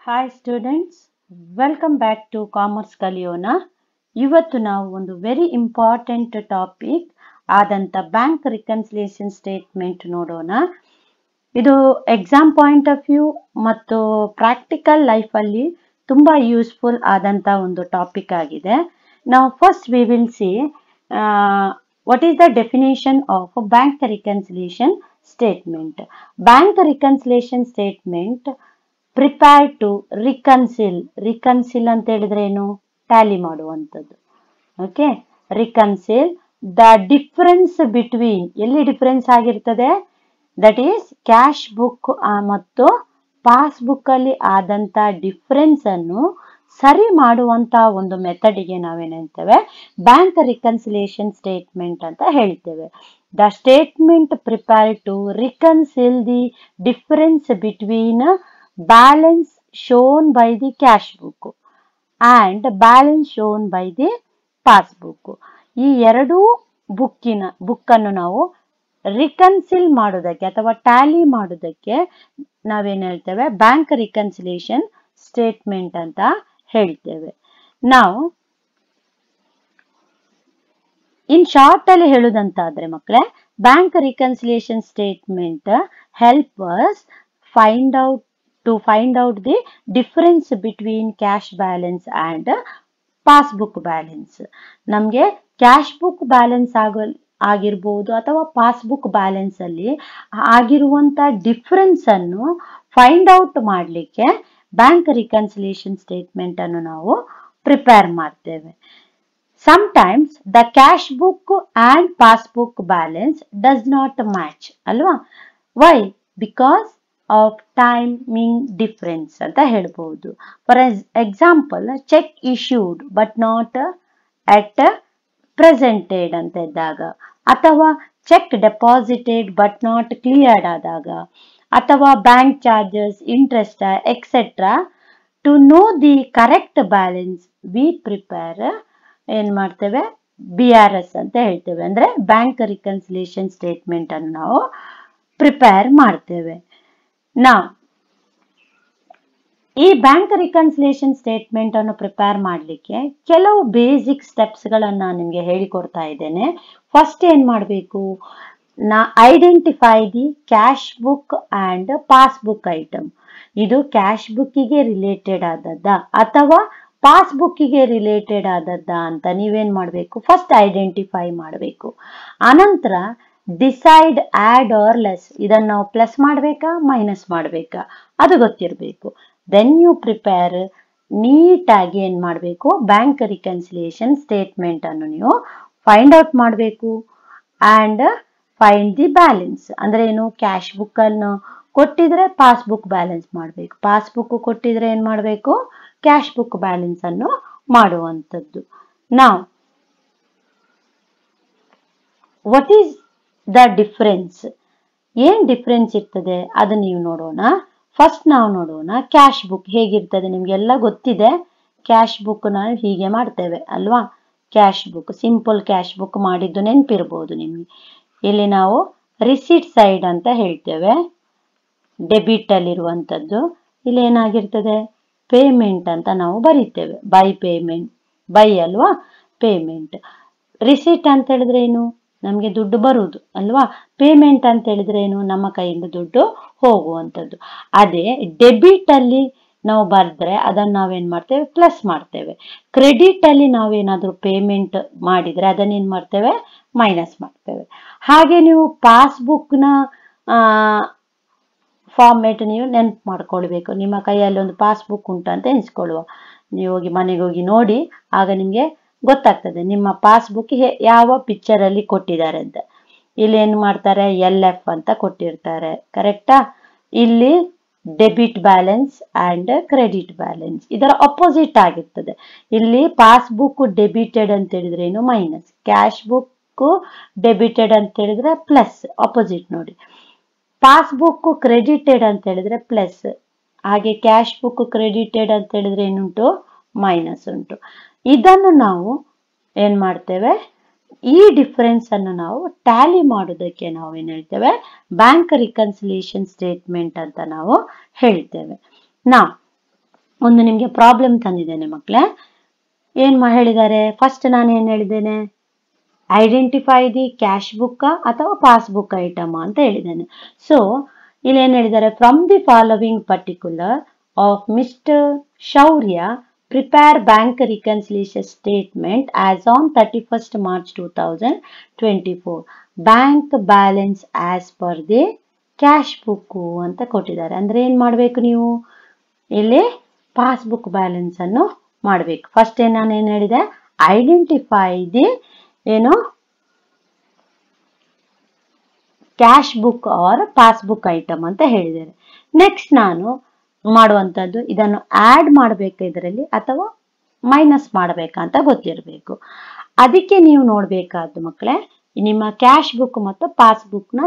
Hi students, welcome back to commerce ಕಲಿಯೋಣ. ಇವತ್ತು ನಾವು ಒಂದು ವೆರಿ ಇಂಪಾರ್ಟೆಂಟ್ ಟಾಪಿಕ್ ಆದಂಥ ಬ್ಯಾಂಕ್ ರಿಕನ್ಸಿಲಿಯೇಷನ್ ಸ್ಟೇಟ್ಮೆಂಟ್ ನೋಡೋಣ. ಇದು ಎಕ್ಸಾಮ್ ಪಾಯಿಂಟ್ ಆಫ್ ವ್ಯೂ ಮತ್ತು ಪ್ರಾಕ್ಟಿಕಲ್ ಲೈಫಲ್ಲಿ ತುಂಬ ಯೂಸ್ಫುಲ್ ಆದಂಥ ಒಂದು ಟಾಪಿಕ್ ಆಗಿದೆ. ನಾವು first we will see what is the definition of a bank reconciliation statement. Bank reconciliation statement prepared to reconcile ಅಂತ ಹೇಳಿದ್ರೆ ಏನು, ಟ್ಯಾಲಿ ಮಾಡುವಂಥದ್ದು. Okay, reconcile the difference between, ಎಲ್ಲಿ ಡಿಫರೆನ್ಸ್ ಆಗಿರ್ತದೆ, ದಟ್ ಈಸ್ ಕ್ಯಾಶ್ ಬುಕ್ ಮತ್ತು passbook ಅಲ್ಲಿ ಆದಂತ difference ಅನ್ನು ಸರಿ ಮಾಡುವಂತ ಒಂದು ಮೆಥಡಿಗೆ ನಾವೇನಂತೇವೆ, ಬ್ಯಾಂಕ್ ರಿಕನ್ಸಿಲಿಯೇಷನ್ ಸ್ಟೇಟ್ಮೆಂಟ್ ಅಂತ ಹೇಳ್ತೇವೆ. The statement prepare to reconcile the difference between balance shown by the cash book and balance shown by the passbook. ಈ ಎರಡೂ ಬುಕ್ ಅನ್ನು ನಾವು ರಿಕನ್ಸಿಲ್ ಮಾಡೋದಕ್ಕೆ ಅಥವಾ ಟ್ಯಾಲಿ ಮಾಡೋದಕ್ಕೆ ನಾವೇನ್ ಹೇಳ್ತೇವೆ, ಬ್ಯಾಂಕ್ ರಿಕನ್ಸಿಲಿಯೇಷನ್ ಸ್ಟೇಟ್ಮೆಂಟ್ ಅಂತ ಹೇಳ್ತೇವೆ. ನಾವು ಇನ್ ಶಾರ್ಟ್ ಅಲ್ಲಿ ಹೇಳುದಂತಾದ್ರೆ ಮಕ್ಕಳೇ, bank reconciliation statement help us find out the difference between cash balance and passbook balance. ನಮ್ಗೆ ಕ್ಯಾಶ್ ಬುಕ್ ಬ್ಯಾಲೆನ್ಸ್ ಆಗಿರ್ಬೋದು ಅಥವಾ ಪಾಸ್ಬುಕ್ ಬ್ಯಾಲೆನ್ಸ್ ಅಲ್ಲಿ ಆಗಿರುವಂತ ಡಿಫರೆನ್ಸ್ ಅನ್ನು ಫೈಂಡ್ ಔಟ್ ಮಾಡಲಿಕ್ಕೆ ಬ್ಯಾಂಕ್ ರಿಕನ್ಸಿಲಿಯೇಷನ್ ಸ್ಟೇಟ್ಮೆಂಟ್ ಅನ್ನು ನಾವು ಪ್ರಿಪೇರ್ ಮಾಡ್ತೇವೆ. Sometimes the cash book and passbook balance does not match ಅಲ್ವಾ? Why? Because of timing difference ಅಂತ ಹೇಳ್ಬಹುದು. For example, cheque issued but not at presented ಅಂತ ಇದ್ದಾಗ, ಅಥವಾ cheque deposited but not cleared ಆದಾಗ, ಅಥವಾ bank charges, interest etcetera. To know the correct balance we prepare ಏನ್ ಮಾಡ್ತೇವೆ, BRS ಅಂತ ಹೇಳ್ತೇವೆ. ಅಂದ್ರೆ ಬ್ಯಾಂಕ್ ರಿಕನ್ಸಿಲಿಯೇಷನ್ ಸ್ಟೇಟ್ಮೆಂಟ್ ಅನ್ನು ನಾವು ಪ್ರಿಪೇರ್ ಮಾಡ್ತೇವೆ. ಈ ಬ್ಯಾಂಕ್ ರಿಕನ್ಸಿಲಿಯೇಷನ್ ಸ್ಟೇಟ್ಮೆಂಟ್ ಅನ್ನು ಪ್ರಿಪೇರ್ ಮಾಡಲಿಕ್ಕೆ ಕೆಲವು ಬೇಸಿಕ್ ಸ್ಟೆಪ್ಸ್ ಗಳನ್ನ ನಿಮ್ಗೆ ಹೇಳಿಕೊಡ್ತಾ ಇದ್ದೇನೆ. ಫಸ್ಟ್ ಏನ್ ಮಾಡಬೇಕು, identify the cash book and passbook item. ಇದು ಕ್ಯಾಶ್ ಬುಕ್ಕಿಗೆ ರಿಲೇಟೆಡ್ ಆದದ್ದ ಅಥವಾ ಪಾಸ್ಬುಕ್ಕಿಗೆ ರಿಲೇಟೆಡ್ ಆದದ್ದ ಅಂತ ನೀವೇನ್ ಮಾಡಬೇಕು, ಫಸ್ಟ್ ಐಡೆಂಟಿಫೈ ಮಾಡಬೇಕು. ಅನಂತರ ಡಿಸೈಡ್ ಆಡ್ ಆರ್ ಲೆಸ್, ಇದನ್ನ ನಾವು ಪ್ಲಸ್ ಮಾಡ್ಬೇಕಾ ಮೈನಸ್ ಮಾಡ್ಬೇಕಾ ಅದು ಗೊತ್ತಿರಬೇಕು. ದೆನ್ ಯು ಪ್ರಿಪೇರ್, ನೀಟಾಗಿ ಏನ್ ಮಾಡಬೇಕು, ಬ್ಯಾಂಕ್ ರಿಕನ್ಸಿಲಿಯೇಷನ್ ಸ್ಟೇಟ್ಮೆಂಟ್ ಅನ್ನು ನೀವು ಫೈಂಡ್ ಔಟ್ ಮಾಡಬೇಕು. ಅಂಡ್ ಫೈಂಡ್ ದಿ ಬ್ಯಾಲೆನ್ಸ್ ಅಂದ್ರೆ ಏನು, ಕ್ಯಾಶ್ ಬುಕ್ ಅನ್ನು ಕೊಟ್ಟಿದ್ರೆ ಪಾಸ್ಬುಕ್ ಬ್ಯಾಲೆನ್ಸ್ ಮಾಡಬೇಕು, ಪಾಸ್ಬುಕ್ ಕೊಟ್ಟಿದ್ರೆ ಏನ್ ಮಾಡಬೇಕು, ಕ್ಯಾಶ್ ಬುಕ್ ಬ್ಯಾಲೆನ್ಸ್ ಅನ್ನು ಮಾಡುವಂಥದ್ದು. ನಾವು ವಾಟ್ ಈಸ್ ದ ಡಿಫರೆನ್ಸ್, ಏನ್ ಡಿಫರೆನ್ಸ್ ಇರ್ತದೆ ಅದು ನೀವು ನೋಡೋಣ. ಫಸ್ಟ್ ನಾವು ನೋಡೋಣ ಕ್ಯಾಶ್ ಬುಕ್ ಹೇಗಿರ್ತದೆ. ನಿಮ್ಗೆಲ್ಲ ಗೊತ್ತಿದೆ, ಕ್ಯಾಶ್ ಬುಕ್ ನಾವು ಹೀಗೆ ಮಾಡ್ತೇವೆ ಅಲ್ವಾ. Cash book, simple cash book ಮಾಡಿದ್ದು ನೆನಪಿರ್ಬೋದು ನಿಮ್ಗೆ. ಇಲ್ಲಿ ನಾವು ರಿಸೀಟ್ ಸೈಡ್ ಅಂತ ಹೇಳ್ತೇವೆ, ಡೆಬಿಟ್ ಅಲ್ಲಿರುವಂಥದ್ದು. ಇಲ್ಲಿ ಏನಾಗಿರ್ತದೆ, ಪೇಮೆಂಟ್ ಅಂತ ನಾವು ಬರೀತೇವೆ, ಬೈ ಪೇಮೆಂಟ್, ಬೈ ಅಲ್ವಾ ಪೇಮೆಂಟ್. ರಿಸೀಟ್ ಅಂತ ಹೇಳಿದ್ರೆ ಏನು, ನಮ್ಗೆ ದುಡ್ಡು ಬರುವುದು ಅಲ್ವಾ. ಪೇಮೆಂಟ್ ಅಂತ ಹೇಳಿದ್ರೆ ಏನು, ನಮ್ಮ ಕೈಯಿಂದ ದುಡ್ಡು ಹೋಗುವಂಥದ್ದು. ಅದೇ ಡೆಬಿಟ್ ಅಲ್ಲಿ ನಾವು ಬರ್ದ್ರೆ ಅದನ್ನ ನಾವೇನ್ ಮಾಡ್ತೇವೆ, ಪ್ಲಸ್ ಮಾಡ್ತೇವೆ. ಕ್ರೆಡಿಟ್ ಅಲ್ಲಿ ನಾವೇನಾದ್ರೂ ಪೇಮೆಂಟ್ ಮಾಡಿದ್ರೆ ಅದನ್ನ ಏನ್ ಮಾಡ್ತೇವೆ, ಮೈನಸ್ ಮಾಡ್ತೇವೆ. ಹಾಗೆ ನೀವು ಪಾಸ್ಬುಕ್ ನ ಫಾರ್ಮೇಟ್ ನೀವು ನೆನ್ಪು ಮಾಡ್ಕೊಳ್ಬೇಕು. ನಿಮ್ಮ ಕೈಯಲ್ಲಿ ಒಂದು ಪಾಸ್ಬುಕ್ ಉಂಟು ಅಂತ ಎಣಿಸ್ಕೊಳ್ಳುವ, ನೀವು ಹೋಗಿ ಮನೆಗೆ ಹೋಗಿ ನೋಡಿ, ಆಗ ನಿಮ್ಗೆ ಗೊತ್ತಾಗ್ತದೆ ನಿಮ್ಮ ಪಾಸ್ಬುಕ್ ಯಾವ ಪಿಕ್ಚರ್ ಅಲ್ಲಿ ಕೊಟ್ಟಿದ್ದಾರೆ ಅಂತ. ಇಲ್ಲಿ ಏನ್ ಮಾಡ್ತಾರೆ, LF ಅಂತ ಕೊಟ್ಟಿರ್ತಾರೆ, ಕರೆಕ್ಟಾ. ಇಲ್ಲಿ debit balance and credit balance ಇದರ ಅಪೋಸಿಟ್ ಆಗಿರ್ತದೆ. ಇಲ್ಲಿ ಪಾಸ್ಬುಕ್ ಡೆಬಿಟೆಡ್ ಅಂತ ಹೇಳಿದ್ರೆ ಏನು, ಮೈನಸ್. ಕ್ಯಾಶ್ ಬುಕ್ ಡೆಬಿಟೆಡ್ ಅಂತ ಹೇಳಿದ್ರೆ ಪ್ಲಸ್, ಅಪೋಸಿಟ್ ನೋಡಿ. ಪಾಸ್ಬುಕ್ ಕ್ರೆಡಿಟೆಡ್ ಅಂತ ಹೇಳಿದ್ರೆ ಪ್ಲಸ್, ಹಾಗೆ ಕ್ಯಾಶ್ ಬುಕ್ ಕ್ರೆಡಿಟೆಡ್ ಅಂತ ಹೇಳಿದ್ರೆ ಏನುಂಟು, ಮೈನಸ್ ಉಂಟು. ಇದನ್ನು ನಾವು ಏನ್ ಮಾಡ್ತೇವೆ, ಈ ಡಿಫರೆನ್ಸ್ ಅನ್ನು ನಾವು ಟ್ಯಾಲಿ ಮಾಡೋದಕ್ಕೆ ನಾವು ಏನ್ ಹೇಳ್ತೇವೆ, ಬ್ಯಾಂಕ್ ರಿಕನ್ಸಿಲಿಯೇಷನ್ ಸ್ಟೇಟ್ಮೆಂಟ್ ಅಂತ ನಾವು ಹೇಳ್ತೇವೆ. ನಾವು ಒಂದು ನಿಮಗೆ ಪ್ರಾಬ್ಲಮ್ ತಂದಿದ್ದೇನೆ ಮಕ್ಕಳೇ. ಹೇಳಿದ್ದಾರೆ, ಫಸ್ಟ್ ನಾನು ಏನು ಹೇಳಿದ್ದೇನೆ, ಐಡೆಂಟಿಫೈ ದಿ ಕ್ಯಾಶ್ ಬುಕ್ ಅಥವಾ ಪಾಸ್ಬುಕ್ ಐಟಮ್ ಅಂತ ಹೇಳಿದ್ದೇನೆ. ಸೊ ಇಲ್ಲಿ ಏನು ಹೇಳಿದ್ದಾರೆ, from the following particular of mister Shaurya prepare bank reconciliation statement as on 31st March 2024, bank balance as per the cash book ಅಂತ ಕೊಟ್ಟಿದ್ದಾರೆ. ಅಂದ್ರೆ ಏನ್ ಮಾಡ್ಬೇಕು ನೀವು ಇಲ್ಲಿ ಪಾಸ್ಬುಕ್ ಬ್ಯಾಲೆನ್ಸ್ ಅನ್ನು ಮಾಡಬೇಕು. ಫಸ್ಟ್ ನಾನು ಏನ್ ಹೇಳಿದೆ, identify the cash book or passbook item ಅಂತ ಹೇಳಿದ್ದಾರೆ. ನೆಕ್ಸ್ಟ್ ನಾನು ಮಾಡುವಂಥದ್ದು, ಇದನ್ನು ಆಡ್ ಮಾಡಬೇಕು ಇದರಲ್ಲಿ ಅಥವಾ ಮೈನಸ್ ಮಾಡಬೇಕಂತ ಗೊತ್ತಿರಬೇಕು. ಅದಕ್ಕೆ ನೀವು ನೋಡ್ಬೇಕಾದ್ದು ಮಕ್ಕಳೇ, ನಿಮ್ಮ ಕ್ಯಾಶ್ ಬುಕ್ ಮತ್ತು ಪಾಸ್ಬುಕ್ನ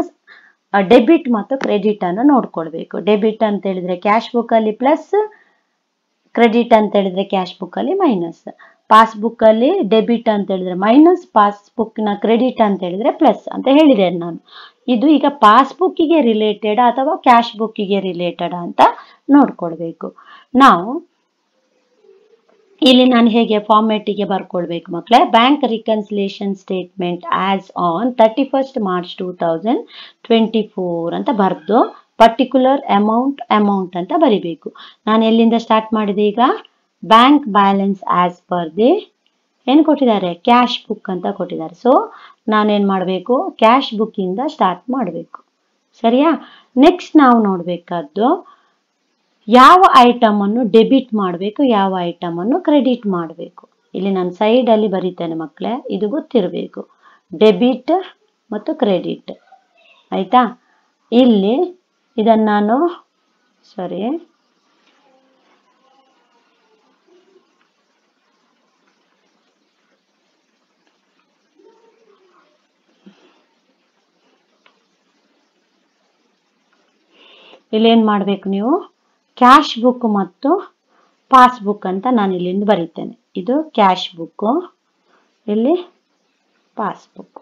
ಡೆಬಿಟ್ ಮತ್ತು ಕ್ರೆಡಿಟ್ ಅನ್ನು ನೋಡ್ಕೊಳ್ಬೇಕು. ಡೆಬಿಟ್ ಅಂತ ಹೇಳಿದ್ರೆ ಕ್ಯಾಶ್ ಬುಕ್ ಅಲ್ಲಿ ಪ್ಲಸ್, ಕ್ರೆಡಿಟ್ ಅಂತ ಹೇಳಿದ್ರೆ ಕ್ಯಾಶ್ ಬುಕ್ ಅಲ್ಲಿ ಮೈನಸ್. ಪಾಸ್ಬುಕ್ ಅಲ್ಲಿ ಡೆಬಿಟ್ ಅಂತ ಹೇಳಿದ್ರೆ ಮೈನಸ್, ಪಾಸ್ಬುಕ್ ನ ಕ್ರೆಡಿಟ್ ಅಂತ ಹೇಳಿದ್ರೆ ಪ್ಲಸ್ ಅಂತ ಹೇಳಿದೆ ನಾನು. ಇದು ಈಗ ಪಾಸ್ಬುಕ್ಕಿಗೆ ರಿಲೇಟೆಡ್ ಅಥವಾ ಕ್ಯಾಶ್ ಬುಕ್ಕಿಗೆ ರಿಲೇಟೆಡ್ ಅಂತ ನೋಡ್ಕೊಳ್ಬೇಕು. ನಾವು ಇಲ್ಲಿ ನಾನು ಹೇಗೆ ಫಾರ್ಮ್ಯಾಟಿಗೆ ಬರ್ಕೊಳ್ಬೇಕು ಮಕ್ಕಳೇ, bank reconciliation statement as on 31st March 2024 ಅಂತ ಬರೆದು ಪರ್ಟಿಕ್ಯುಲರ್ ಅಮೌಂಟ್ ಅಂತ ಬರಿಬೇಕು. ನಾನು ಎಲ್ಲಿಂದ ಸ್ಟಾರ್ಟ್ ಮಾಡಿದೆ, ಈಗ bank balance as per the ಏನು ಕೊಟ್ಟಿದ್ದಾರೆ, ಕ್ಯಾಶ್ ಬುಕ್ ಅಂತ ಕೊಟ್ಟಿದ್ದಾರೆ. ಸೊ ನಾನೇನ್ ಮಾಡಬೇಕು, ಕ್ಯಾಶ್ ಬುಕ್ ಇಂದ ಸ್ಟಾರ್ಟ್ ಮಾಡಬೇಕು. ಸರಿಯಾ? ನೆಕ್ಸ್ಟ್ ನಾವು ನೋಡ್ಬೇಕಾದ್ದು, ಯಾವ ಐಟಮ್ ಅನ್ನು ಡೆಬಿಟ್ ಮಾಡಬೇಕು, ಯಾವ ಐಟಮ್ ಅನ್ನು ಕ್ರೆಡಿಟ್ ಮಾಡಬೇಕು. ಇಲ್ಲಿ ನಾನು ಸೈಡ್ ಅಲ್ಲಿ ಬರೀತೇನೆ ಮಕ್ಕಳೇ, ಇದು ಗೊತ್ತಿರಬೇಕು, ಡೆಬಿಟ್ ಮತ್ತು ಕ್ರೆಡಿಟ್. ಆಯ್ತಾ? ಇಲ್ಲಿ ಇದನ್ನು ನಾನು ಇಲ್ಲೇನ್ ಮಾಡ್ಬೇಕು, ನೀವು ಕ್ಯಾಶ್ ಬುಕ್ ಮತ್ತು ಪಾಸ್ಬುಕ್ ಅಂತ ನಾನು ಇಲ್ಲಿಂದ ಬರೀತೇನೆ. ಇದು ಕ್ಯಾಶ್ ಬುಕ್, ಇಲ್ಲಿ ಪಾಸ್ಬುಕ್.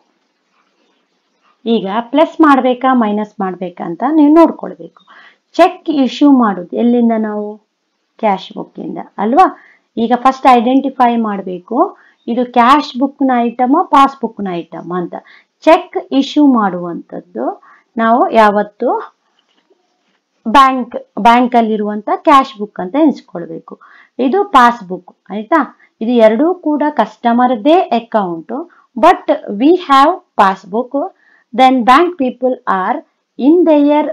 ಈಗ ಪ್ಲಸ್ ಮಾಡ್ಬೇಕಾ ಮೈನಸ್ ಮಾಡ್ಬೇಕಾ ಅಂತ ನೀವು ನೋಡ್ಕೊಳ್ಬೇಕು. ಚೆಕ್ ಇಶ್ಯೂ ಮಾಡುದು ಎಲ್ಲಿಂದ, ನಾವು ಕ್ಯಾಶ್ ಬುಕ್ ಇಂದ ಅಲ್ವಾ. ಈಗ ಫಸ್ಟ್ ಐಡೆಂಟಿಫೈ ಮಾಡಬೇಕು, ಇದು ಕ್ಯಾಶ್ ಬುಕ್ ನ ಐಟಮ್ ಪಾಸ್ಬುಕ್ ನ ಐಟಮ್ ಅಂತ. ಚೆಕ್ ಇಶ್ಯೂ ಮಾಡುವಂಥದ್ದು ನಾವು ಯಾವತ್ತು ಬ್ಯಾಂಕ್ ಅಲ್ಲಿರುವಂತ ಕ್ಯಾಶ್ ಬುಕ್ ಅಂತ ಎನ್ಸ್ಕೊಳ್ಬೇಕು. ಇದು ಪಾಸ್ಬುಕ್. ಆಯ್ತಾ? ಇದು ಎರಡೂ ಕೂಡ ಕಸ್ಟಮರ್ದೇ account, but we have passbook, then bank people are in their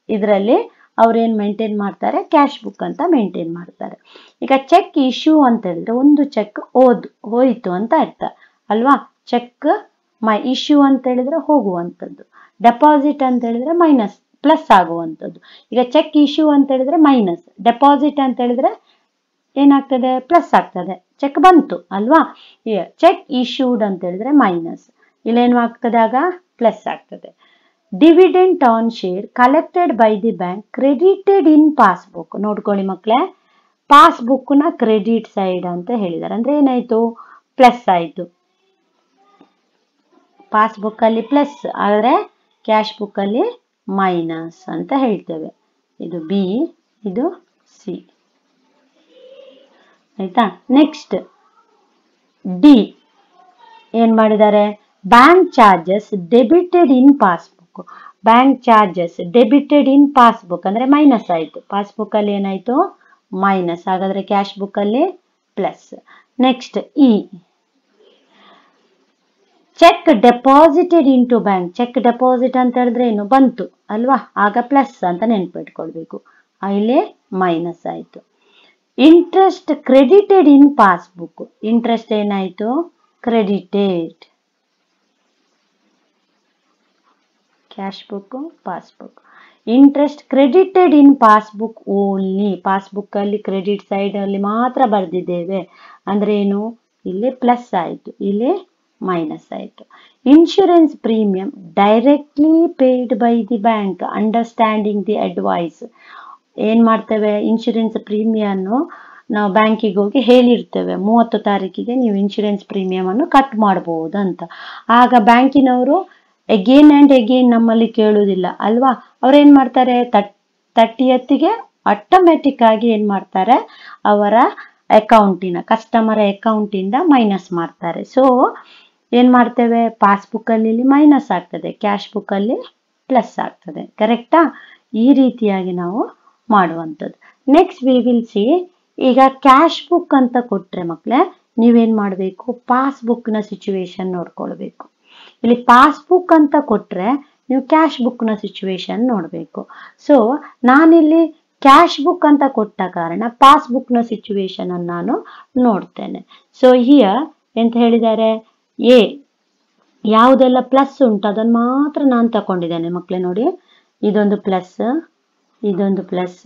ಇದರಲ್ಲಿ ಅವ್ರೇನ್ ಮೇಂಟೈನ್ ಮಾಡ್ತಾರೆ, ಕ್ಯಾಶ್ ಬುಕ್ ಅಂತ ಮೇಂಟೈನ್ ಮಾಡ್ತಾರೆ. ಈಗ ಚೆಕ್ ಇಶ್ಯೂ ಅಂತ ಹೇಳಿದ್ರೆ ಒಂದು ಚೆಕ್ ಹೋಯ್ತು ಅಂತ ಅರ್ಥ ಅಲ್ವಾ. ಚೆಕ್ ಇಶ್ಯೂ ಅಂತ ಹೇಳಿದ್ರೆ ಹೋಗುವಂಥದ್ದು, ಡೆಪಾಸಿಟ್ ಅಂತ ಹೇಳಿದ್ರೆ ಮೈನಸ್ ಪ್ಲಸ್ ಆಗುವಂಥದ್ದು. ಈಗ ಚೆಕ್ ಇಶ್ಯೂ ಅಂತ ಹೇಳಿದ್ರೆ ಮೈನಸ್, ಡೆಪಾಸಿಟ್ ಅಂತ ಹೇಳಿದ್ರೆ ಏನಾಗ್ತದೆ, ಪ್ಲಸ್ ಆಗ್ತದೆ, ಚೆಕ್ ಬಂತು ಅಲ್ವಾ. ಚೆಕ್ ಇಶ್ಯೂಡ್ ಅಂತ ಹೇಳಿದ್ರೆ ಮೈನಸ್, ಇಲ್ಲೇನು ಆಗ್ತದೆ, ಆಗ ಪ್ಲಸ್ ಆಗ್ತದೆ. Dividend on share collected by the bank credited in passbook. ನೋಡ್ಕೊಳ್ಳಿ ಮಕ್ಕಳೇ, ಪಾಸ್ಬುಕ್ ನ ಕ್ರೆಡಿಟ್ ಸೈಡ್ ಅಂತ ಹೇಳಿದ್ದಾರೆ. ಅಂದ್ರೆ ಏನಾಯ್ತು, ಪ್ಲಸ್ ಆಯ್ತು. ಪಾಸ್ಬುಕ್ ಅಲ್ಲಿ ಪ್ಲಸ್ ಆದ್ರೆ ಕ್ಯಾಶ್ ಬುಕ್ ಅಲ್ಲಿ ಮೈನಸ್ ಅಂತ ಹೇಳ್ತೇವೆ. ಇದು ಬಿ, ಇದು ಸಿ. ಆಯ್ತಾ? ನೆಕ್ಸ್ಟ್ ಡಿ ಏನ್ ಮಾಡಿದ್ದಾರೆ, bank charges debited in passbook. Bank charges debited in passbook ಅಂದ್ರೆ ಮೈನಸ್ ಆಯ್ತು, ಪಾಸ್ಬುಕ್ ಅಲ್ಲಿ ಏನಾಯ್ತು ಮೈನಸ್, ಹಾಗಾದ್ರೆ ಕ್ಯಾಶ್ ಬುಕ್ ಅಲ್ಲಿ plus. Next E, cheque deposited into bank. Cheque deposit ಅಂತ ಹೇಳಿದ್ರೆ ಏನು ಬಂತು ಅಲ್ವಾ, ಆಗ ಪ್ಲಸ್ ಅಂತ ನೆನ್ಪಿಟ್ಕೊಳ್ಬೇಕು, ಇಲ್ಲಿ ಮೈನಸ್ ಆಯ್ತು. Interest credited in passbook. Interest ಏನಾಯ್ತು, credited. Cash book passbook. Interest credited in passbook only. Passbook ಅಲ್ಲಿ ಕ್ರೆಡಿಟ್ ಸೈಡ್ ಅಲ್ಲಿ ಮಾತ್ರ ಬರೆದಿದ್ದೇವೆ, ಅಂದ್ರೆ ಏನು, ಇಲ್ಲಿ ಪ್ಲಸ್ ಆಯ್ತು, ಇಲ್ಲಿ ಮೈನಸ್ ಆಯ್ತು. Insurance premium directly paid by the bank understanding the advice. ಏನ್ ಮಾಡ್ತೇವೆ, ಇನ್ಶೂರೆನ್ಸ್ ಪ್ರೀಮಿಯಂ ನಾವು ಬ್ಯಾಂಕಿಗೆ ಹೋಗಿ ಹೇಳಿರ್ತೇವೆ 30 ತಾರೀಕಿಗೆ ನೀವು ಇನ್ಶೂರೆನ್ಸ್ ಪ್ರೀಮಿಯಂ ಅನ್ನು ಕಟ್ ಮಾಡಬಹುದು ಅಂತ. ಆಗ ಬ್ಯಾಂಕಿನವರು ಅಗೇನ್ ಅಂಡ್ ಅಗೇನ್ ನಮ್ಮಲ್ಲಿ ಕೇಳುವುದಿಲ್ಲ ಅಲ್ವಾ. ಅವ್ರೇನ್ ಮಾಡ್ತಾರೆ, 30th ಆಟೋಮೆಟಿಕ್ ಆಗಿ ಏನ್ ಮಾಡ್ತಾರೆ, ಅವರ ಅಕೌಂಟಿನ ಕಸ್ಟಮರ್ ಅಕೌಂಟಿಂದ ಮೈನಸ್ ಮಾಡ್ತಾರೆ. ಸೊ ಏನ್ ಮಾಡ್ತೇವೆ, ಪಾಸ್ಬುಕ್ ಅಲ್ಲಿ ಮೈನಸ್ ಆಗ್ತದೆ, ಕ್ಯಾಶ್ ಬುಕ್ ಅಲ್ಲಿ ಪ್ಲಸ್ ಆಗ್ತದೆ. ಕರೆಕ್ಟಾ? ಈ ರೀತಿಯಾಗಿ ನಾವು ಮಾಡುವಂಥದ್ದು. ನೆಕ್ಸ್ಟ್ ವಿ ವಿಲ್ ಸಿ, ಈಗ ಕ್ಯಾಶ್ ಬುಕ್ ಅಂತ ಕೊಟ್ರೆ ಮಕ್ಕಳೇ ನೀವೇನ್ ಮಾಡಬೇಕು, ಪಾಸ್ಬುಕ್ ನ ಸಿಚುವೇಶನ್ ನೋಡ್ಕೊಳ್ಬೇಕು. ಇಲ್ಲಿ ಪಾಸ್ಬುಕ್ ಅಂತ ಕೊಟ್ರೆ ನೀವು ಕ್ಯಾಶ್ ಬುಕ್ ನ ಸಿಚುವೇಶನ್ ನೋಡ್ಬೇಕು. ಸೊ ನಾನಿಲ್ಲಿ ಕ್ಯಾಶ್ ಬುಕ್ ಅಂತ ಕೊಟ್ಟ ಕಾರಣ ಪಾಸ್ಬುಕ್ ನ ಸಿಚುವೇಶನ್ ಅನ್ನು ನಾನು ನೋಡ್ತೇನೆ. ಸೊ ಹಿಯರ್ ಎಂತ ಹೇಳಿದ್ದಾರೆ, ಎ ಯಾವುದೆಲ್ಲ ಪ್ಲಸ್ ಉಂಟು ಅದನ್ನು ಮಾತ್ರ ನಾನು ತಕೊಂಡಿದ್ದೇನೆ ಮಕ್ಕಳೇ. ನೋಡಿ, ಇದೊಂದು ಪ್ಲಸ್, ಇದೊಂದು ಪ್ಲಸ್,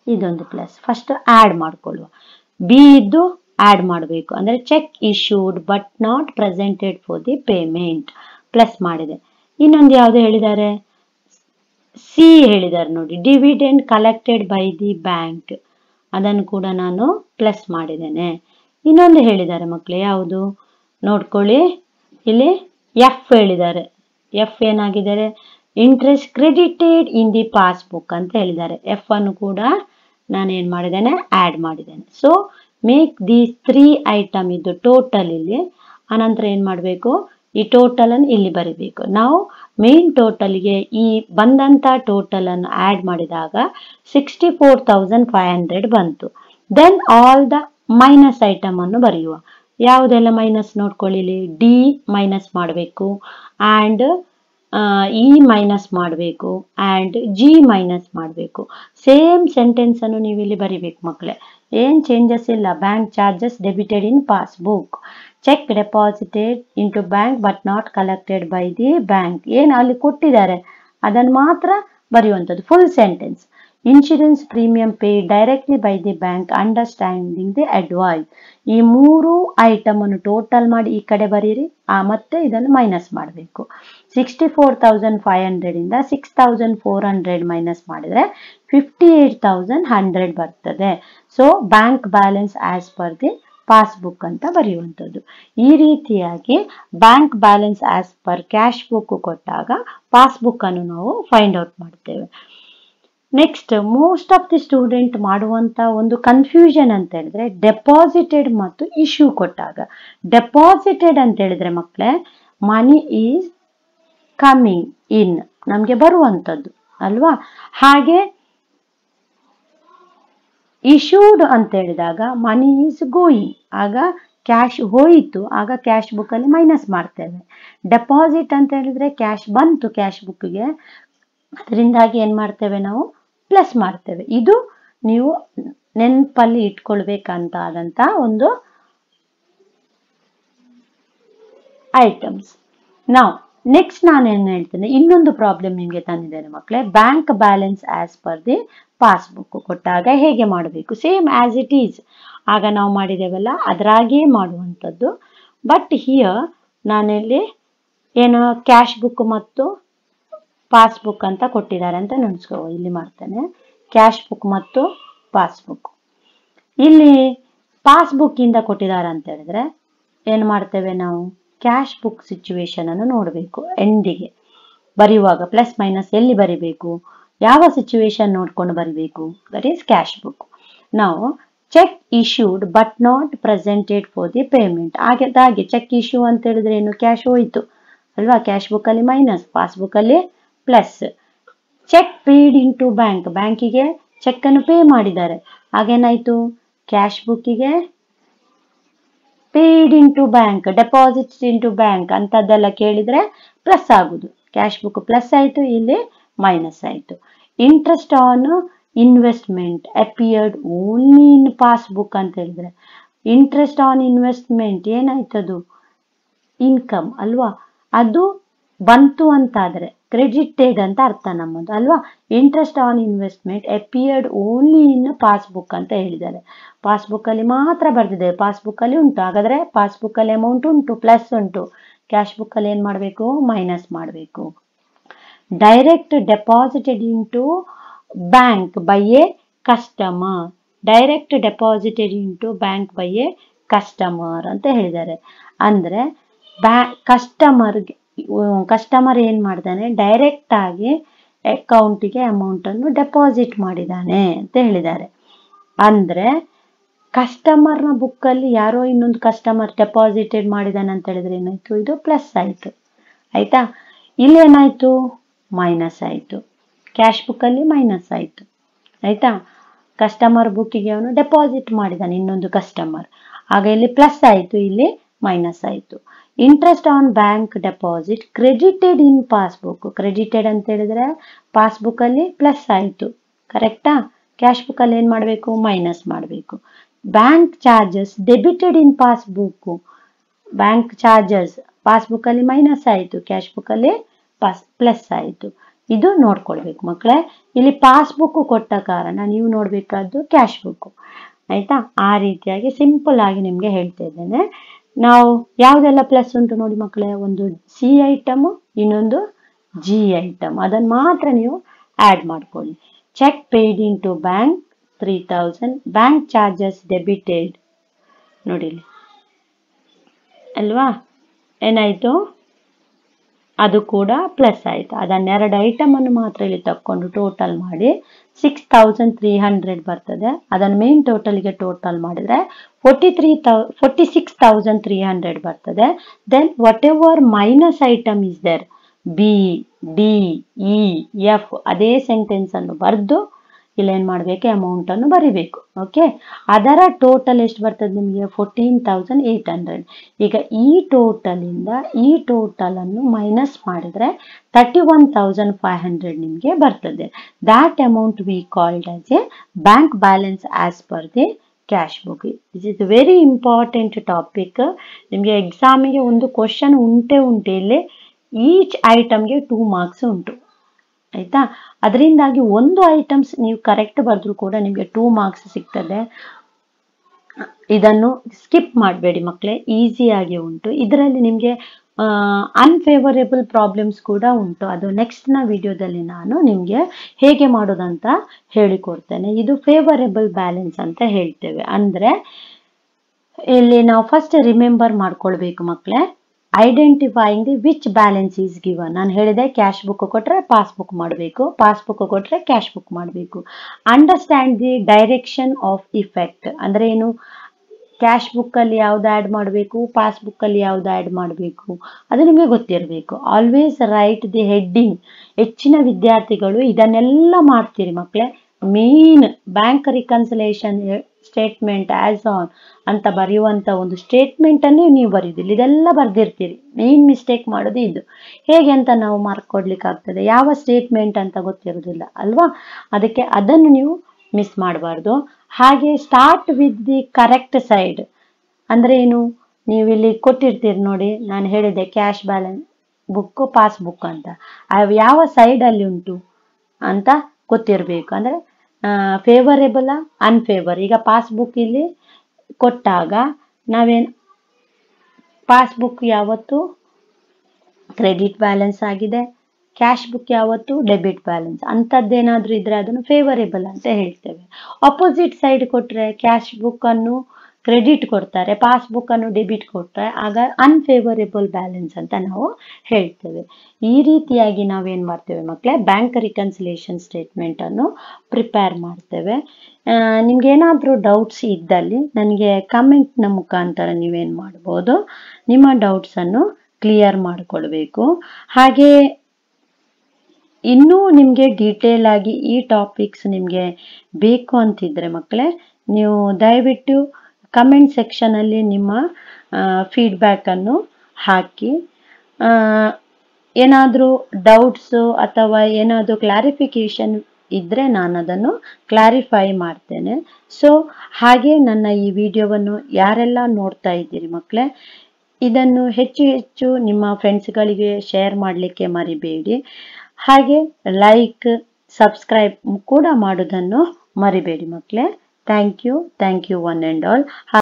ಇದೊಂದು ಪ್ಲಸ್. ಫಸ್ಟ್ ಆಡ್ ಮಾಡ್ಕೊಳ್ಳುವ. ಬಿ ಇದ್ದು ಆಡ್ ಮಾಡಬೇಕು, ಅಂದ್ರೆ cheque issued but not presented for the payment, plus ಮಾಡಿದೆ. ಇನ್ನೊಂದು ಯಾವ್ದು ಹೇಳಿದ್ದಾರೆ, ಸಿ ಹೇಳಿದ್ದಾರೆ ನೋಡಿ, dividend collected by the bank, ಅದನ್ನು ಕೂಡ ನಾನು ಪ್ಲಸ್ ಮಾಡಿದ್ದೇನೆ. ಇನ್ನೊಂದು ಹೇಳಿದ್ದಾರೆ ಮಕ್ಕಳೇ, ಯಾವುದು ನೋಡ್ಕೊಳ್ಳಿ, ಇಲ್ಲಿ ಎಫ್ ಹೇಳಿದ್ದಾರೆ. ಎಫ್ ಏನಾಗಿದ್ದಾರೆ, interest credited in the passbook ಅಂತ ಹೇಳಿದ್ದಾರೆ. ಎಫ್ ಅನ್ನು ಕೂಡ ನಾನು ಏನ್ ಮಾಡಿದ್ದೇನೆ, ಆಡ್ ಮಾಡಿದ್ದೇನೆ. ಸೊ ಮೇಕ್ ದೀಸ್ 3 ಐಟಮ್ ಇದು ಟೋಟಲ್ ಇಲ್ಲಿ. ಅನಂತರ ಏನ್ ಮಾಡಬೇಕು, ಈ ಟೋಟಲ್ ಅನ್ನು ಇಲ್ಲಿ ಬರಿಬೇಕು. ನಾವು ಮೇನ್ ಟೋಟಲ್ಗೆ ಈ ಬಂದಂತ ಟೋಟಲ್ ಅನ್ನು ಆಡ್ ಮಾಡಿದಾಗ 64,500 ಬಂತು. Then all the minus item ಅನ್ನು ಬರೆಯುವ. ಯಾವುದೆಲ್ಲ ಮೈನಸ್ ನೋಡ್ಕೊಳ್ಳಿ, ಇಲ್ಲಿ ಡಿ ಮೈನಸ್ ಮಾಡಬೇಕು, ಆ್ಯಂಡ್ ಇ ಮೈನಸ್ ಮಾಡಬೇಕು, ಆ್ಯಂಡ್ ಜಿ ಮೈನಸ್ ಮಾಡಬೇಕು. ಸೇಮ್ ಸೆಂಟೆನ್ಸ್ ಅನ್ನು ನೀವು ಇಲ್ಲಿ ಬರಿಬೇಕು ಮಕ್ಕಳೇ, ಏನ್ ಚೇಂಜಸ್ ಇಲ್ಲ. Bank charges debited in passbook, cheque deposited into bank but not collected by the bank, ಏನು ಅಲ್ಲಿ ಕೊಟ್ಟಿದ್ದಾರೆ ಅದನ್ನು ಮಾತ್ರ ಬರೆಯುವಂಥದ್ದು, full sentence. Insurance premium paid directly by the bank understanding the advice. ಈ 3 ಐಟಮ್ ಅನ್ನು ಟೋಟಲ್ ಮಾಡಿ ಈ ಕಡೆ ಬರೀರಿ, ಮತ್ತೆ ಇದನ್ನು ಮೈನಸ್ ಮಾಡಬೇಕು. 64,500 ಇಂದ 6,400 ಮೈನಸ್ ಮಾಡಿದ್ರೆ 58,100 ಬರ್ತದೆ. So bank balance as per the passbook ಅಂತ ಬರೆಯುವಂಥದ್ದು. ಈ ರೀತಿಯಾಗಿ bank balance as per cash book ಕೊಟ್ಟಾಗ ಪಾಸ್ಬುಕ್ ಅನ್ನು ನಾವು ಫೈಂಡ್ ಔಟ್ ಮಾಡ್ತೇವೆ. Next most of the student ಮಾಡುವಂತ ಒಂದು ಕನ್ಫ್ಯೂಷನ್ ಅಂತ ಹೇಳಿದ್ರೆ ಡೆಪಾಸಿಟೆಡ್ ಮತ್ತು ಇಶ್ಯೂ ಕೊಟ್ಟಾಗ. ಡೆಪಾಸಿಟೆಡ್ ಅಂತ ಹೇಳಿದ್ರೆ ಮಕ್ಕಳೇ ಮನಿ ಈಸ್ ಕಮಿಂಗ್ ಇನ್, ನಮ್ಗೆ ಬರುವಂಥದ್ದು ಅಲ್ವಾ. ಹಾಗೆ ಇಶ್ಯೂಡ್ ಅಂತ ಹೇಳಿದಾಗ ಮನಿ ಈಸ್ ಗೋಯಿಂಗ್, ಆಗ ಕ್ಯಾಶ್ ಹೋಯಿತು, ಆಗ ಕ್ಯಾಶ್ ಬುಕ್ ಅಲ್ಲಿ ಮೈನಸ್ ಮಾಡ್ತೇವೆ. ಡೆಪಾಸಿಟ್ ಅಂತ ಹೇಳಿದ್ರೆ ಕ್ಯಾಶ್ ಬಂತು ಕ್ಯಾಶ್ ಬುಕ್ಗೆ, ಅದರಿಂದಾಗಿ ಏನ್ ಮಾಡ್ತೇವೆ ನಾವು, ಪ್ಲಸ್ ಮಾಡ್ತೇವೆ. ಇದು ನೀವು ನೆನಪಲ್ಲಿ ಇಟ್ಕೊಳ್ಬೇಕಂತ ಆದಂತ ಒಂದು ಐಟಮ್ಸ್. ನಾವು ನೆಕ್ಸ್ಟ್ ನಾನೇನು ಹೇಳ್ತೇನೆ, ಇನ್ನೊಂದು ಪ್ರಾಬ್ಲಮ್ ನಿಮಗೆ ತಂದಿದ್ದೇನೆ ಮಕ್ಕಳೇ. Bank balance as per the passbook ಕೊಟ್ಟಾಗ ಹೇಗೆ ಮಾಡಬೇಕು, ಸೇಮ್ ಆಸ್ ಇಟ್ ಈಸ್ ಆಗ ನಾವು ಮಾಡಿದೇವಲ್ಲ ಅದರಾಗೇ ಮಾಡುವಂಥದ್ದು. ಬಟ್ ಹಿಯರ್ ನಾನಿಲ್ಲಿ ಏನು ಕ್ಯಾಶ್ ಬುಕ್ ಮತ್ತು ಪಾಸ್ಬುಕ್ ಅಂತ ಕೊಟ್ಟಿದ್ದಾರೆ ಅಂತ ನೆನೆಸ್ಕೋ, ಇಲ್ಲಿ ಮಾಡ್ತೇನೆ ಕ್ಯಾಶ್ ಬುಕ್ ಮತ್ತು ಪಾಸ್ಬುಕ್. ಇಲ್ಲಿ ಪಾಸ್ಬುಕ್ ಇಂದ ಕೊಟ್ಟಿದ್ದಾರೆ ಅಂತ ಹೇಳಿದ್ರೆ ಏನು ಮಾಡ್ತೇವೆ ನಾವು, ಕ್ಯಾಶ್ ಬುಕ್ ಸಿಚುವೇಶನ್ ಅನ್ನು ನೋಡಬೇಕು. ಎಂಡಿಗೆ ಬರೆಯುವಾಗ ಪ್ಲಸ್ ಮೈನಸ್ ಎಲ್ಲಿ ಬರಿಬೇಕು, ಯಾವ ಸಿಚುವೇಶನ್ ನೋಡ್ಕೊಂಡು ಬರಿಬೇಕು, ದಟ್ ಈಸ್ ಕ್ಯಾಶ್ ಬುಕ್. ನಾವು cheque issued but not presented for the payment, ಹಾಗೆ ಚೆಕ್ ಇಶ್ಯೂ ಅಂತ ಹೇಳಿದ್ರೆ ಏನು, ಕ್ಯಾಶ್ ಹೋಯ್ತು ಅಲ್ವಾ, ಕ್ಯಾಶ್ ಬುಕ್ ಅಲ್ಲಿ ಮೈನಸ್, ಪಾಸ್ಬುಕ್ ಅಲ್ಲಿ plus. Cheque paid into bank, ಬ್ಯಾಂಕಿಗೆ ಚೆಕ್ ಅನ್ನು ಪೇ ಮಾಡಿದ್ದಾರೆ, ಹಾಗೇನಾಯ್ತು ಕ್ಯಾಶ್ ಬುಕ್ಕಿಗೆ paid into bank, deposit into bank ಅಂತದ್ದೆಲ್ಲ ಕೇಳಿದ್ರೆ ಪ್ಲಸ್ ಆಗುದು. ಕ್ಯಾಶ್ ಬುಕ್ ಪ್ಲಸ್ ಆಯ್ತು, ಇಲ್ಲಿ ಮೈನಸ್ ಆಯ್ತು. Interest on investment appeared only in passbook ಅಂತ ಹೇಳಿದ್ರೆ ಇಂಟ್ರೆಸ್ಟ್ ಆನ್ ಇನ್ವೆಸ್ಟ್ಮೆಂಟ್ ಏನಾಯ್ತದು, ಇನ್ಕಮ್ ಅಲ್ವಾ, ಅದು ಬಂತು ಅಂತಾದ್ರೆ ಕ್ರೆಡಿಟೆಡ್ ಅಂತ ಅರ್ಥ ನಮ್ಮದು ಅಲ್ವಾ. Interest on investment appeared only in passbook ಅಂತ ಹೇಳಿದ್ದಾರೆ. ಪಾಸ್ಬುಕ್ ಅಲ್ಲಿ ಮಾತ್ರ ಬರ್ದಿದೆ, ಪಾಸ್ಬುಕ್ ಅಲ್ಲಿ ಉಂಟು, ಹಾಗಾದ್ರೆ ಪಾಸ್ಬುಕ್ ಅಲ್ಲಿ ಅಮೌಂಟ್ ಉಂಟು, ಪ್ಲಸ್ ಉಂಟು. ಕ್ಯಾಶ್ ಬುಕ್ ಅಲ್ಲಿ ಏನ್ ಮಾಡಬೇಕು, ಮೈನಸ್ ಮಾಡಬೇಕು. Direct deposited into bank by A customer, direct deposited into bank by A customer ಅಂತ ಹೇಳಿದ್ದಾರೆ. ಅಂದ್ರೆ ಕಸ್ಟಮರ್ ಏನ್ ಮಾಡ್ತಾನೆ, ಡೈರೆಕ್ಟ್ ಆಗಿ ಅಕೌಂಟಿಗೆ ಅಮೌಂಟನ್ನು ಡೆಪಾಸಿಟ್ ಮಾಡಿದ್ದಾನೆ ಅಂತ ಹೇಳಿದ್ದಾರೆ. ಅಂದರೆ ಕಸ್ಟಮರ್ನ ಬುಕ್ಕಲ್ಲಿ ಯಾರೋ ಇನ್ನೊಂದು ಕಸ್ಟಮರ್ ಡೆಪಾಸಿಟೆಡ್ ಮಾಡಿದ್ದಾನೆ ಅಂತ ಹೇಳಿದ್ರೆ ಏನಾಯ್ತು, ಇದು ಪ್ಲಸ್ ಆಯಿತು. ಆಯಿತಾ, ಇಲ್ಲೇನಾಯಿತು, ಮೈನಸ್ ಆಯಿತು. ಕ್ಯಾಶ್ ಬುಕ್ಕಲ್ಲಿ ಮೈನಸ್ ಆಯಿತು. ಆಯಿತಾ, ಕಸ್ಟಮರ್ ಬುಕ್ಕಿಗೆ ಅವನು ಡೆಪಾಸಿಟ್ ಮಾಡಿದ್ದಾನೆ ಇನ್ನೊಂದು ಕಸ್ಟಮರ್, ಆಗ ಇಲ್ಲಿ ಪ್ಲಸ್ ಆಯಿತು, ಇಲ್ಲಿ ಮೈನಸ್ ಆಯಿತು. Interest on bank deposit credited in passbook. Credited ಅಂತ ಹೇಳಿದ್ರೆ ಪಾಸ್ಬುಕ್ಕಲ್ಲಿ ಪ್ಲಸ್ ಆಯಿತು, ಕರೆಕ್ಟಾ? ಕ್ಯಾಶ್ ಬುಕ್ಕಲ್ಲಿ ಏನು ಮಾಡಬೇಕು, ಮೈನಸ್ ಮಾಡಬೇಕು. Bank charges debited in passbook. Bank charges ಪಾಸ್ಬುಕ್ಕಲ್ಲಿ minus ಆಯಿತು, ಕ್ಯಾಶ್ ಬುಕ್ಕಲ್ಲಿ ಪ್ಲಸ್ ಆಯಿತು. ಇದು ನೋಡ್ಕೊಳ್ಬೇಕು ಮಕ್ಕಳೇ. ಇಲ್ಲಿ ಪಾಸ್ಬುಕ್ ಕೊಟ್ಟ ಕಾರಣ ನೀವು ನೋಡಬೇಕಾದ್ದು ಕ್ಯಾಶ್ ಬುಕ್. ಆಯಿತಾ, ಆ ರೀತಿಯಾಗಿ ಸಿಂಪಲ್ ಆಗಿ ನಿಮಗೆ ಹೇಳ್ತಾ ಇದ್ದೇನೆ. ನಾವು ಯಾವುದೆಲ್ಲ ಪ್ಲಸ್ ಉಂಟು ನೋಡಿ ಮಕ್ಕಳೇ, ಒಂದು ಸಿ ಐಟಮ್, ಇನ್ನೊಂದು ಜಿ ಐಟಮ್, ಅದನ್ನು ಮಾತ್ರ ನೀವು ಆ್ಯಡ್ ಮಾಡ್ಕೊಳ್ಳಿ. Cheque paid into bank 3000, bank charges debited. ನೋಡಿಲಿ ಅಲ್ವಾ, ಏನಾಯಿತು, ಅದು ಕೂಡ ಪ್ಲಸ್ ಆಯಿತು. ಅದನ್ನೆರಡು ಐಟಮನ್ನು ಮಾತ್ರ ಇಲ್ಲಿ ತಕ್ಕೊಂಡು ಟೋಟಲ್ ಮಾಡಿ 6300 ಬರ್ತದೆ. ಅದನ್ನು ಮೇನ್ ಟೋಟಲ್ಗೆ ಟೋಟಲ್ ಮಾಡಿದರೆ 46,300 ಬರ್ತದೆ. Then whatever minus item is there, B, D, E, F, ಅದೇ ಸೆಂಟೆನ್ಸನ್ನು ಬರೆದು ಇಲ್ಲೇನು ಮಾಡಬೇಕು, ಅಮೌಂಟನ್ನು ಬರಿಬೇಕು. ಓಕೆ, ಅದರ ಟೋಟಲ್ ಎಷ್ಟು ಬರ್ತದೆ ನಿಮಗೆ, 14,800. ಈಗ ಈ ಟೋಟಲಿಂದ ಈ ಟೋಟಲನ್ನು ಮೈನಸ್ ಮಾಡಿದರೆ 31,500 ನಿಮಗೆ ಬರ್ತದೆ. That amount we called as A bank balance as per the cash book. This is very important topic. ನಿಮಗೆ ಎಕ್ಸಾಮಿಗೆ ಒಂದು ಕ್ವಶನ್ ಉಂಟೇ ಇಲ್ಲಿ. ಈಚ್ ಐಟಮ್ಗೆ 2 ಮಾರ್ಕ್ಸ್ ಉಂಟು. ಆಯಿತಾ, ಅದರಿಂದಾಗಿ ಒಂದು ಐಟಮ್ಸ್ ನೀವು ಕರೆಕ್ಟ್ ಬರೆದ್ರೂ ಕೂಡ ನಿಮಗೆ 2 ಮಾರ್ಕ್ಸ್ ಸಿಗ್ತದೆ. ಇದನ್ನು ಸ್ಕಿಪ್ ಮಾಡಬೇಡಿ ಮಕ್ಕಳೇ, ಈಸಿಯಾಗಿ ಉಂಟು. ಇದರಲ್ಲಿ ನಿಮಗೆ ಅನ್ಫೇವರೇಬಲ್ ಪ್ರಾಬ್ಲಮ್ಸ್ ಕೂಡ ಉಂಟು. ಅದು ನೆಕ್ಸ್ಟ್ನ ವಿಡಿಯೋದಲ್ಲಿ ನಾನು ನಿಮಗೆ ಹೇಗೆ ಮಾಡೋದಂತ ಹೇಳಿಕೊಡ್ತೇನೆ. ಇದು ಫೇವರೇಬಲ್ ಬ್ಯಾಲೆನ್ಸ್ ಅಂತ ಹೇಳ್ತೇವೆ. ಅಂದರೆ ಇಲ್ಲಿ ನಾವು ಫಸ್ಟ್ ರಿಮೆಂಬರ್ ಮಾಡ್ಕೊಳ್ಬೇಕು ಮಕ್ಕಳೇ, identifying the which balance is given. ನಾನು ಹೇಳಿದೆ ಕ್ಯಾಶ್ ಬುಕ್ ಕೊಟ್ಟರೆ ಪಾಸ್ಬುಕ್ ಮಾಡಬೇಕು, ಪಾಸ್ಬುಕ್ ಕೊಟ್ಟರೆ ಕ್ಯಾಶ್ ಬುಕ್ ಮಾಡಬೇಕು. Understand the direction of effect. ಅಂದರೆ ಏನು, ಕ್ಯಾಶ್ ಬುಕ್ಕಲ್ಲಿ ಯಾವ್ದು ಆ್ಯಡ್ ಮಾಡಬೇಕು, ಪಾಸ್ಬುಕ್ಕಲ್ಲಿ ಯಾವ್ದು ಆ್ಯಡ್ ಮಾಡಬೇಕು, ಅದು ನಿಮಗೆ ಗೊತ್ತಿರಬೇಕು. Always right the heading. ಹೆಚ್ಚಿನ ವಿದ್ಯಾರ್ಥಿಗಳು ಇದನ್ನೆಲ್ಲ ಮಾಡ್ತೀರಿ ಮಕ್ಕಳೇ. Main bank reconciliation statement as on ಅಂತ ಬರೆಯುವಂಥ ಒಂದು ಸ್ಟೇಟ್ಮೆಂಟನ್ನೇ ನೀವು ಬರೆಯುವುದಿಲ್ಲ, ಇದೆಲ್ಲ ಬರೆದಿರ್ತೀರಿ. ಮೇನ್ ಮಿಸ್ಟೇಕ್ ಮಾಡೋದು ಇದು. ಹೇಗೆ ಅಂತ ನಾವು ಮಾರ್ಕ್ ಕೊಡ್ಲಿಕ್ಕಾಗ್ತದೆ, ಯಾವ ಸ್ಟೇಟ್ಮೆಂಟ್ ಅಂತ ಗೊತ್ತಿರೋದಿಲ್ಲ ಅಲ್ವಾ. ಅದಕ್ಕೆ ಅದನ್ನು ನೀವು ಮಿಸ್ ಮಾಡಬಾರ್ದು. ಹಾಗೆ start with the correct side. ಅಂದರೆ ಏನು, ನೀವು ಇಲ್ಲಿ ಕೊಟ್ಟಿರ್ತೀರಿ ನೋಡಿ, ನಾನು ಹೇಳಿದೆ ಕ್ಯಾಶ್ ಬ್ಯಾಲೆನ್ಸ್ ಬುಕ್ಕು ಪಾಸ್ಬುಕ್ ಅಂತ, ಯಾವ ಸೈಡಲ್ಲಿ ಉಂಟು ಅಂತ ಗೊತ್ತಿರಬೇಕು. ಅಂದರೆ ಫೇವರೇಬಲ್ ಅನ್ಫೇವರ್. ಈಗ ಪಾಸ್ಬುಕ್ ಇಲ್ಲಿ ಕೊಟ್ಟಾಗ ನಾವೇನು, ಪಾಸ್ಬುಕ್ ಯಾವತ್ತು ಕ್ರೆಡಿಟ್ ಬ್ಯಾಲೆನ್ಸ್ ಆಗಿದೆ, ಕ್ಯಾಶ್ ಬುಕ್ ಯಾವತ್ತು ಡೆಬಿಟ್ ಬ್ಯಾಲೆನ್ಸ್. ಅಂಥದ್ದೇನಾದರೂ ಇದ್ರೆ ಅದನ್ನು ಫೇವರೇಬಲ್ ಅಂತ ಹೇಳ್ತೇವೆ. ಅಪೋಸಿಟ್ ಸೈಡ್ ಕೊಟ್ಟರೆ ಕ್ಯಾಶ್ ಬುಕ್ಕನ್ನು ಕ್ರೆಡಿಟ್ ಕೊಡ್ತಾರೆ, ಪಾಸ್ಬುಕ್ಕನ್ನು ಡೆಬಿಟ್ ಕೊಟ್ಟರೆ ಆಗ ಅನ್ಫೇವರೇಬಲ್ ಬ್ಯಾಲೆನ್ಸ್ ಅಂತ ನಾವು ಹೇಳ್ತೇವೆ. ಈ ರೀತಿಯಾಗಿ ನಾವೇನು ಮಾಡ್ತೇವೆ ಮಕ್ಕಳೇ, ಬ್ಯಾಂಕ್ ರಿಕನ್ಸಿಲೇಷನ್ ಸ್ಟೇಟ್ಮೆಂಟನ್ನು ಪ್ರಿಪೇರ್ ಮಾಡ್ತೇವೆ. ನಿಮ್ಗೇನಾದರೂ ಡೌಟ್ಸ್ ಇದ್ದಲ್ಲಿ ನನಗೆ ಕಮೆಂಟ್ನ ಮುಖಾಂತರ ನೀವೇನು ಮಾಡ್ಬೋದು, ನಿಮ್ಮ ಡೌಟ್ಸನ್ನು ಕ್ಲಿಯರ್ ಮಾಡಿಕೊಳ್ಬೇಕು. ಹಾಗೆ ಇನ್ನೂ ನಿಮಗೆ ಡೀಟೇಲ್ ಆಗಿ ಈ ಟಾಪಿಕ್ಸ್ ನಿಮಗೆ ಬೇಕು ಅಂತಿದ್ರೆ ಮಕ್ಕಳೇ, ನೀವು ದಯವಿಟ್ಟು ಕಮೆಂಟ್ ಸೆಕ್ಷನಲ್ಲಿ ನಿಮ್ಮ ಫೀಡ್ಬ್ಯಾಕನ್ನು ಹಾಕಿ. ಏನಾದರೂ ಡೌಟ್ಸು ಅಥವಾ ಏನಾದರೂ ಕ್ಲಾರಿಫಿಕೇಷನ್ ಇದ್ದರೆ ನಾನು ಅದನ್ನು ಕ್ಲಾರಿಫೈ ಮಾಡ್ತೇನೆ. ಸೊ ಹಾಗೆ ನನ್ನ ಈ ವಿಡಿಯೋವನ್ನು ಯಾರೆಲ್ಲ ನೋಡ್ತಾ ಇದ್ದೀರಿ ಮಕ್ಕಳೇ, ಇದನ್ನು ಹೆಚ್ಚು ಹೆಚ್ಚು ನಿಮ್ಮ ಫ್ರೆಂಡ್ಸ್ಗಳಿಗೆ ಶೇರ್ ಮಾಡಲಿಕ್ಕೆ ಮರಿಬೇಡಿ. ಹಾಗೆ ಲೈಕ್, ಸಬ್ಸ್ಕ್ರೈಬ್ ಕೂಡ ಮಾಡೋದನ್ನು ಮರಿಬೇಡಿ ಮಕ್ಕಳೇ. Thank you one and all.